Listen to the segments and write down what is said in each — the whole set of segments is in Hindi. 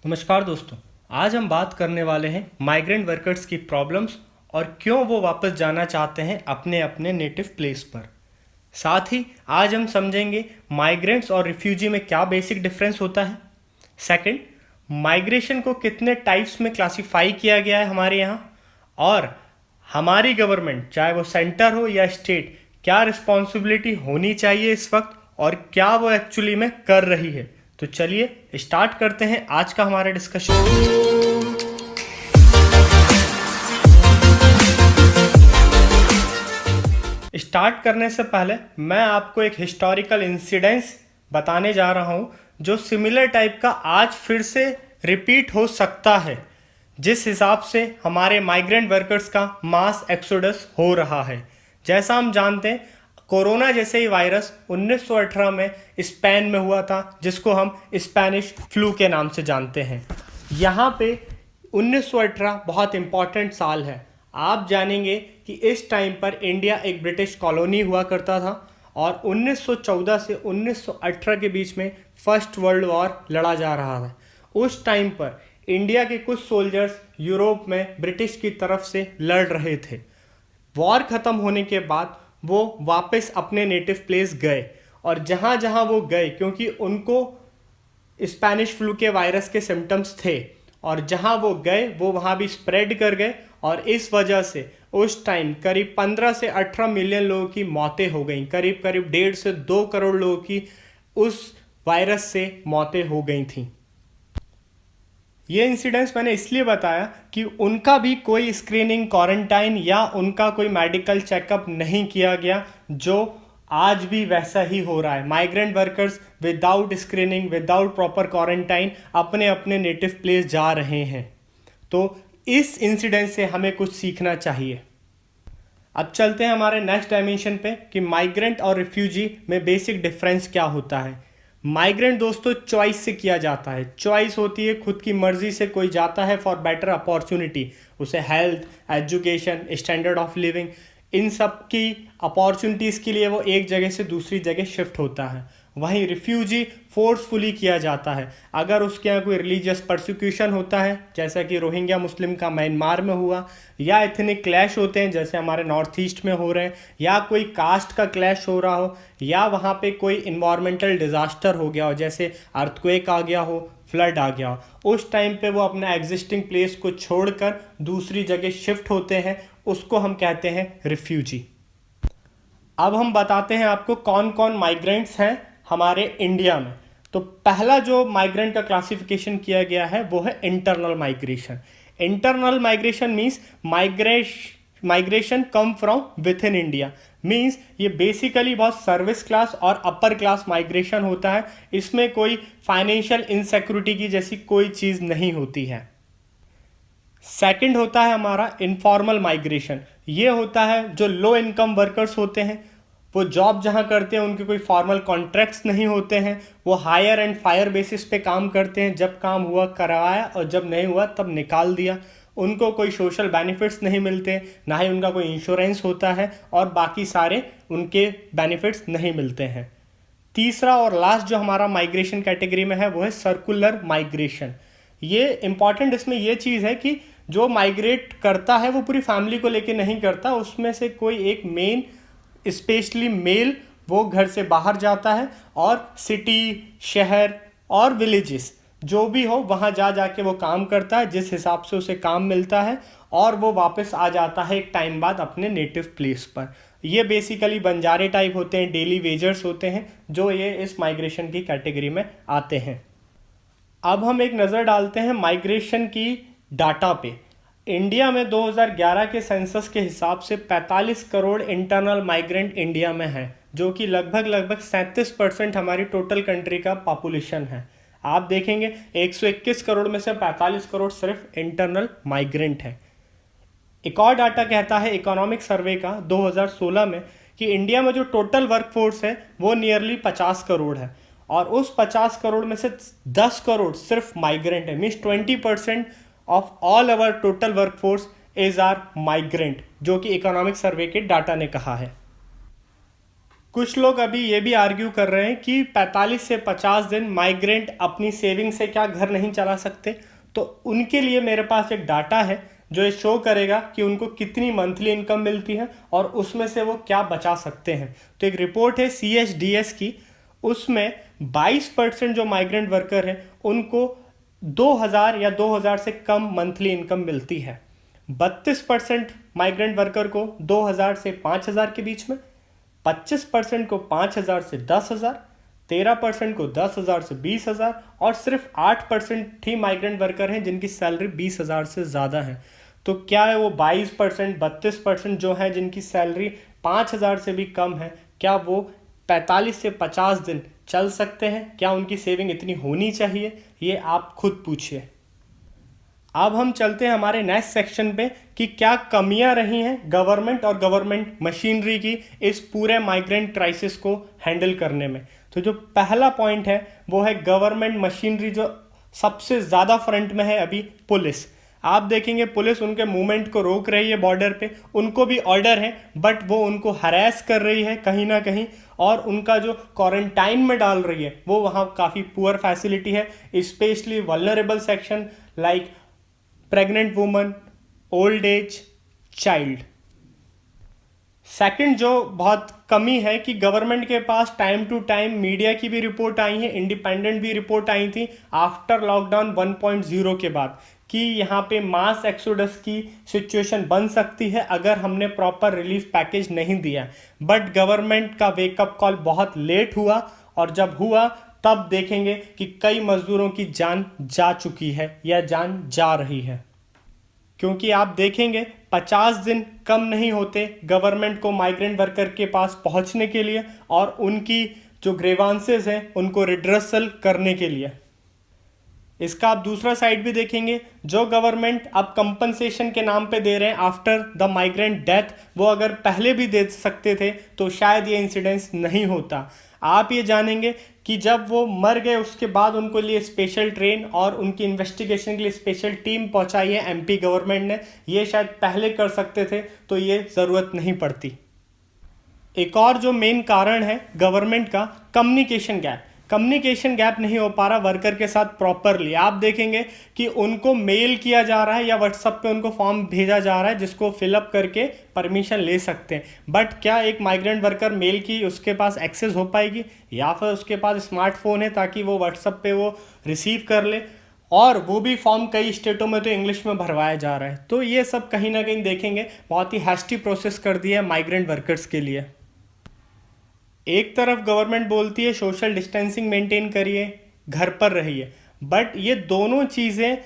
नमस्कार दोस्तों। आज हम बात करने वाले हैं माइग्रेंट वर्कर्स की प्रॉब्लम्स और क्यों वो वापस जाना चाहते हैं अपने अपने नेटिव प्लेस पर। साथ ही आज हम समझेंगे माइग्रेंट्स और रिफ्यूजी में क्या बेसिक डिफरेंस होता है। सेकंड, माइग्रेशन को कितने टाइप्स में क्लासिफाई किया गया है हमारे यहाँ, और हमारी गवर्नमेंट चाहे वो सेंटर हो या स्टेट क्या रिस्पॉन्सिबिलिटी होनी चाहिए इस वक्त और क्या वो एक्चुअली में कर रही है। तो चलिए स्टार्ट करते हैं आज का हमारा डिस्कशन। स्टार्ट करने से पहले मैं आपको एक हिस्टोरिकल इंसिडेंस बताने जा रहा हूं जो सिमिलर टाइप का आज फिर से रिपीट हो सकता है, जिस हिसाब से हमारे माइग्रेंट वर्कर्स का मास एक्सोडस हो रहा है। जैसा हम जानते हैं, कोरोना जैसे ही वायरस 1918 में स्पेन में हुआ था, जिसको हम स्पेनिश फ्लू के नाम से जानते हैं। यहाँ पे 1918 बहुत इम्पॉर्टेंट साल है। आप जानेंगे कि इस टाइम पर इंडिया एक ब्रिटिश कॉलोनी हुआ करता था और 1914 से 1918 के बीच में फर्स्ट वर्ल्ड वॉर लड़ा जा रहा था। उस टाइम पर इंडिया के कुछ सोल्जर्स यूरोप में ब्रिटिश की तरफ से लड़ रहे थे। वॉर ख़त्म होने के बाद वो वापस अपने नेटिव प्लेस गए, और जहाँ जहाँ वो गए, क्योंकि उनको स्पेनिश फ्लू के वायरस के सिम्टम्स थे और जहाँ वो गए वो वहाँ भी स्प्रेड कर गए, और इस वजह से उस टाइम करीब 15 से 18 मिलियन लोगों की मौतें हो गई। करीब करीब 1.5 से 2 करोड़ लोगों की उस वायरस से मौतें हो गई थी। ये इंसिडेंट्स मैंने इसलिए बताया कि उनका भी कोई स्क्रीनिंग, क्वारंटाइन या उनका कोई मेडिकल चेकअप नहीं किया गया, जो आज भी वैसा ही हो रहा है। Migrant workers without screening, without proper quarantine अपने अपने नेटिव प्लेस जा रहे हैं। तो इस इंसिडेंट से हमें कुछ सीखना चाहिए। अब चलते हैं हमारे नेक्स्ट डायमेंशन पे कि माइग्रेंट और रिफ्यूजी में बेसिक डिफरेंस क्या होता है। माइग्रेंट दोस्तों चॉइस से किया जाता है। चॉइस होती है, खुद की मर्जी से कोई जाता है फॉर बेटर अपॉर्चुनिटी। उसे health, education, standard of living, इन सब की अपॉर्चुनिटीज़ के लिए वो एक जगह से दूसरी जगह शिफ्ट होता है। वहीं रिफ्यूजी फोर्सफुली किया जाता है। अगर उसके यहाँ कोई रिलीजियस परसिक्यूशन होता है, जैसा कि रोहिंग्या मुस्लिम का म्यांमार में हुआ, या एथनिक क्लैश होते हैं जैसे हमारे नॉर्थ ईस्ट में हो रहे हैं, या कोई कास्ट का क्लैश हो रहा हो, या वहाँ पे कोई इन्वायरमेंटल डिजास्टर हो गया हो, जैसे अर्थक्वेक आ गया हो, फ्लड आ गया हो, उस टाइम पे वो अपना एग्जिस्टिंग प्लेस को छोड़कर दूसरी जगह शिफ्ट होते हैं। उसको हम कहते हैं रिफ्यूजी। अब हम बताते हैं आपको कौन कौन माइग्रेंट्स हैं हमारे इंडिया में। तो पहला जो माइग्रेंट का क्लासिफिकेशन किया गया है वो है internal migration. Internal migration means migration come from with in India. Means ये बेसिकली बहुत सर्विस क्लास और अपर क्लास माइग्रेशन होता है। इसमें कोई फाइनेंशियल इनसिक्योरिटी की जैसी कोई चीज़ नहीं होती है। सेकंड होता है हमारा इनफॉर्मल माइग्रेशन। ये होता है जो लो इनकम वर्कर्स होते हैं, वो जॉब जहाँ करते हैं उनके कोई फॉर्मल कॉन्ट्रैक्ट्स नहीं होते हैं, वो हायर एंड फायर बेसिस पे काम करते हैं। जब काम हुआ करवाया और जब नहीं हुआ तब निकाल दिया। उनको कोई सोशल बेनिफिट्स नहीं मिलते, ना ही उनका कोई इंश्योरेंस होता है, और बाकी सारे उनके बेनिफिट्स नहीं मिलते हैं। तीसरा और लास्ट जो हमारा माइग्रेशन कैटेगरी में है वो है सर्कुलर माइग्रेशन। ये इंपॉर्टेंट इसमें ये चीज़ है कि जो माइग्रेट करता है वो पूरी फैमिली को लेके नहीं करता, उसमें से कोई एक मेन, स्पेशली मेल, वो घर से बाहर जाता है और सिटी, शहर और विलेजेस जो भी हो वहाँ जा जाके वो काम करता है, जिस हिसाब से उसे काम मिलता है, और वो वापस आ जाता है एक टाइम बाद अपने नेटिव प्लेस पर। ये बेसिकली बंजारे टाइप होते हैं, डेली वेजर्स होते हैं, जो ये इस माइग्रेशन की कैटेगरी में आते हैं। अब हम एक नज़र डालते हैं माइग्रेशन की डाटा पे। इंडिया में 2011 के सेंसस के हिसाब से 45 करोड़ इंटरनल माइग्रेंट इंडिया में है, जो कि लगभग 37% हमारी टोटल कंट्री का पॉपुलेशन है। आप देखेंगे 121 करोड़ में से 45 करोड़ सिर्फ इंटरनल माइग्रेंट है। एक और डाटा कहता है इकोनॉमिक सर्वे का 2016 में कि इंडिया में जो टोटल वर्कफोर्स है वो नियरली 50 करोड़ है, और उस 50 करोड़ में से 10 करोड़ सिर्फ माइग्रेंट है। Means 20% of all our total workforce is are migrant, जो कि इकोनॉमिक सर्वे के डाटा ने कहा है। कुछ लोग अभी ये भी आर्ग्यू कर रहे हैं कि 45 से 50 दिन माइग्रेंट अपनी सेविंग से क्या घर नहीं चला सकते। तो उनके लिए मेरे पास एक डाटा है जो ये शो करेगा कि उनको कितनी मंथली इनकम मिलती है और उसमें से वो क्या बचा सकते हैं। तो एक रिपोर्ट है CHDS की, उसमें 22% जो माइग्रेंट वर्कर हैं उनको 2000 या 2000 से कम मंथली इनकम मिलती है। 32% माइग्रेंट वर्कर को 2000 से 5000 के बीच में, 25% को 5000 से 10,000, 13% को 10,000 से 20,000 और सिर्फ 8% ही माइग्रेंट वर्कर हैं जिनकी सैलरी 20,000 से ज़्यादा है। तो क्या है वो 22%, 32% जो है जिनकी सैलरी 5,000 से भी कम है, क्या वो 45 से 50 दिन चल सकते हैं? क्या उनकी सेविंग इतनी होनी चाहिए? ये आप खुद पूछिए। अब हम चलते हैं हमारे नेक्स्ट सेक्शन पे कि क्या कमियां रही हैं गवर्नमेंट और गवर्नमेंट मशीनरी की इस पूरे माइग्रेंट क्राइसिस को हैंडल करने में। तो जो पहला पॉइंट है वो है गवर्नमेंट मशीनरी, जो सबसे ज़्यादा फ्रंट में है अभी पुलिस। आप देखेंगे पुलिस उनके मूवमेंट को रोक रही है बॉर्डर पे, उनको भी ऑर्डर है बट वो उनको हरास कर रही है कहीं ना कहीं, और उनका जो क्वारंटाइन में डाल रही है वो वहाँ काफ़ी पुअर फैसिलिटी है, specially vulnerable section like pregnant woman, old age, child. Second जो बहुत कमी है कि गवर्नमेंट के पास टाइम टू टाइम मीडिया की भी रिपोर्ट आई है, इंडिपेंडेंट भी रिपोर्ट आई थी आफ्टर लॉकडाउन 1.0 के बाद कि यहाँ पे मास एक्सोडस की सिचुएशन बन सकती है अगर हमने प्रॉपर रिलीफ पैकेज नहीं दिया। बट गवर्नमेंट का वेकअप कॉल बहुत लेट हुआ, और जब हुआ तब देखेंगे कि कई मजदूरों की जान जा चुकी है या जान जा रही है। क्योंकि आप देखेंगे 50 दिन कम नहीं होते गवर्नमेंट को माइग्रेंट वर्कर के पास पहुंचने के लिए और उनकी जो ग्रेवांसेस हैं उनको रिड्रेसल करने के लिए। इसका आप दूसरा साइड भी देखेंगे, जो गवर्नमेंट अब कंपनसेशन के नाम पे दे रहे हैं आफ्टर द माइग्रेंट डेथ, वो अगर पहले भी दे सकते थे तो शायद ये इंसिडेंस नहीं होता। आप ये जानेंगे कि जब वो मर गए उसके बाद उनको लिए स्पेशल ट्रेन और उनकी इन्वेस्टिगेशन के लिए स्पेशल टीम पहुंचाई है MP गवर्नमेंट ने, ये शायद पहले कर सकते थे तो ये ज़रूरत नहीं पड़ती। एक और जो मेन कारण है गवर्नमेंट का, कम्युनिकेशन गैप नहीं हो पा रहा वर्कर के साथ प्रॉपरली। आप देखेंगे कि उनको मेल किया जा रहा है या व्हाट्सएप पे उनको फॉर्म भेजा जा रहा है जिसको फिलअप करके परमिशन ले सकते हैं, बट क्या एक माइग्रेंट वर्कर मेल की उसके पास एक्सेस हो पाएगी, या फिर उसके पास स्मार्टफोन है ताकि वो व्हाट्सएप पे वो रिसीव कर ले, और वो भी फॉर्म कई स्टेटों में तो इंग्लिश में भरवाया जा रहा है। तो ये सब कहीं ना कहीं देखेंगे बहुत ही हैस्टी प्रोसेस कर दिया है माइग्रेंट वर्कर्स के लिए। एक तरफ गवर्नमेंट बोलती है सोशल डिस्टेंसिंग मेंटेन करिए, घर पर रहिए, बट ये दोनों चीज़ें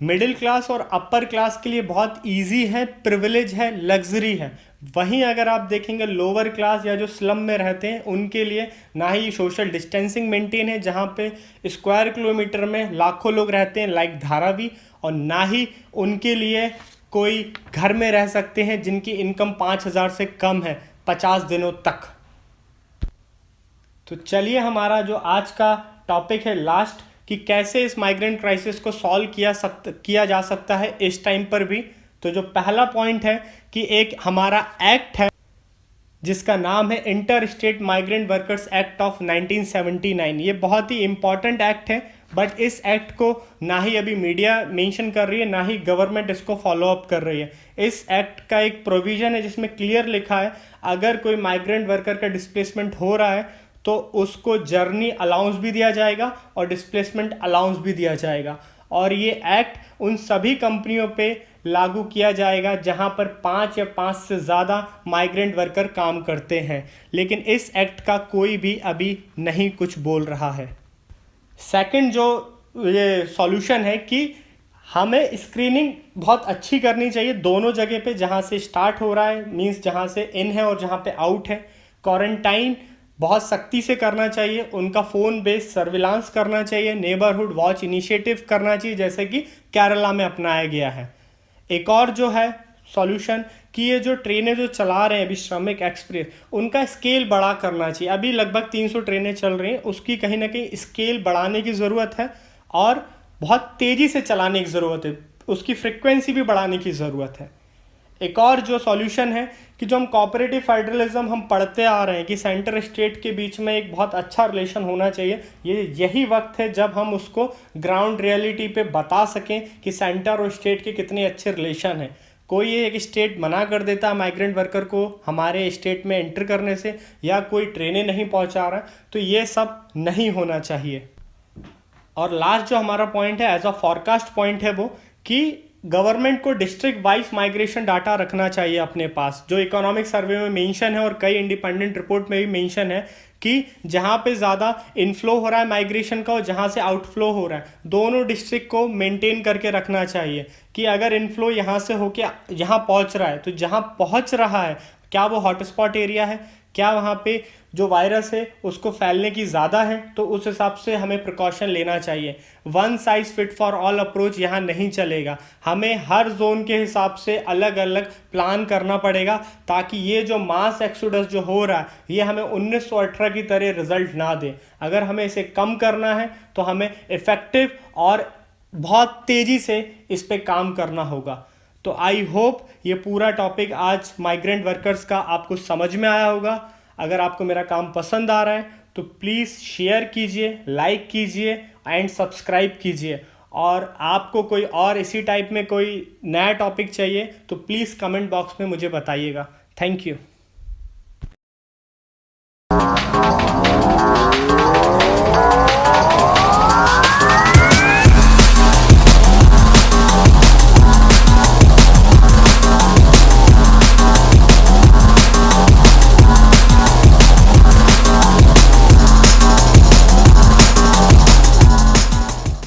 मिडिल क्लास और अपर क्लास के लिए बहुत इजी है, प्रिविलेज है, लग्जरी है। वहीं अगर आप देखेंगे लोअर क्लास या जो स्लम में रहते हैं उनके लिए ना ही सोशल डिस्टेंसिंग मेंटेन है, जहाँ पे स्क्वायर किलोमीटर में लाखों लोग रहते हैं लाइक धारावी, और ना ही उनके लिए कोई घर में रह सकते हैं जिनकी इनकम 5,000 से कम है 50 दिनों तक। तो चलिए हमारा जो आज का टॉपिक है लास्ट, कि कैसे इस माइग्रेंट क्राइसिस को सॉल्व किया जा सकता है इस टाइम पर भी। तो जो पहला पॉइंट है कि एक हमारा एक्ट है जिसका नाम है inter state migrant workers act of 1979। ये बहुत ही इंपॉर्टेंट एक्ट है, बट इस एक्ट को ना ही अभी मीडिया मेंशन कर रही है ना ही गवर्नमेंट इसको फॉलो अप कर रही है। इस एक्ट का एक प्रोविज़न है जिसमें क्लियर लिखा है अगर कोई माइग्रेंट वर्कर का डिस्प्लेसमेंट हो रहा है तो उसको जर्नी अलाउंस भी दिया जाएगा और डिस्प्लेसमेंट अलाउंस भी दिया जाएगा। और ये एक्ट उन सभी कंपनियों पे लागू किया जाएगा जहां पर 5 या 5 से ज़्यादा माइग्रेंट वर्कर काम करते हैं, लेकिन इस एक्ट का कोई भी अभी नहीं कुछ बोल रहा है। सेकंड जो ये सॉल्यूशन है कि हमें स्क्रीनिंग बहुत अच्छी करनी चाहिए दोनों जगह पे, जहां से स्टार्ट हो रहा है मींस जहां से इन है और जहां पे आउट है। क्वारंटाइन बहुत सख्ती से करना चाहिए, उनका फ़ोन बेस्ड सर्विलांस करना चाहिए, नेबरहुड वॉच इनिशिएटिव करना चाहिए जैसे कि केरला में अपनाया गया है। एक और जो है सॉल्यूशन कि ये जो ट्रेनें जो चला रहे हैं अभी श्रमिक एक्सप्रेस, उनका स्केल बड़ा करना चाहिए। अभी लगभग 300 ट्रेनें चल रही हैं, उसकी कहीं ना कहीं स्केल बढ़ाने की ज़रूरत है और बहुत तेज़ी से चलाने की ज़रूरत है, उसकी फ्रिक्वेंसी भी बढ़ाने की ज़रूरत है। एक और जो सॉल्यूशन है कि जो हम कोऑपरेटिव फेडरलिज्म हम पढ़ते आ रहे हैं कि सेंटर स्टेट के बीच में एक बहुत अच्छा रिलेशन होना चाहिए, यही वक्त है जब हम उसको ग्राउंड रियलिटी पे बता सकें कि सेंटर और स्टेट के कितने अच्छे रिलेशन हैं। कोई एक स्टेट मना कर देता है माइग्रेंट वर्कर को हमारे स्टेट में एंटर करने से, या कोई ट्रेनें नहीं पहुंचा रहा, तो ये सब नहीं होना चाहिए। और लास्ट जो हमारा पॉइंट है एज अ फॉरकास्ट पॉइंट है वो कि गवर्नमेंट को डिस्ट्रिक्ट वाइज माइग्रेशन डाटा रखना चाहिए अपने पास, जो इकोनॉमिक सर्वे में मेंशन है और कई इंडिपेंडेंट रिपोर्ट में भी मेंशन है कि जहाँ पे ज़्यादा इनफ्लो हो रहा है माइग्रेशन का और जहाँ से आउटफ्लो हो रहा है, दोनों डिस्ट्रिक्ट को मेंटेन करके रखना चाहिए कि अगर इनफ्लो यहाँ से होके यहाँ पहुँच रहा है तो जहाँ पहुँच रहा है क्या वो हॉटस्पॉट एरिया है, क्या वहाँ पे जो वायरस है उसको फैलने की ज़्यादा है, तो उस हिसाब से हमें प्रिकॉशन लेना चाहिए। One size fit for all approach यहाँ नहीं चलेगा, हमें हर जोन के हिसाब से अलग अलग प्लान करना पड़ेगा ताकि ये जो मास एक्सोडस जो हो रहा है ये हमें 1918 की तरह रिजल्ट ना दे। अगर हमें इसे कम करना है तो हमें इफ़ेक्टिव और बहुत तेज़ी से इस पर काम करना होगा। तो आई होप ये पूरा टॉपिक आज माइग्रेंट वर्कर्स का आपको समझ में आया होगा। अगर आपको मेरा काम पसंद आ रहा है तो प्लीज़ शेयर कीजिए, लाइक कीजिए एंड सब्सक्राइब कीजिए। और आपको कोई और इसी टाइप में कोई नया टॉपिक चाहिए तो प्लीज़ कमेंट बॉक्स में मुझे बताइएगा। Thank you.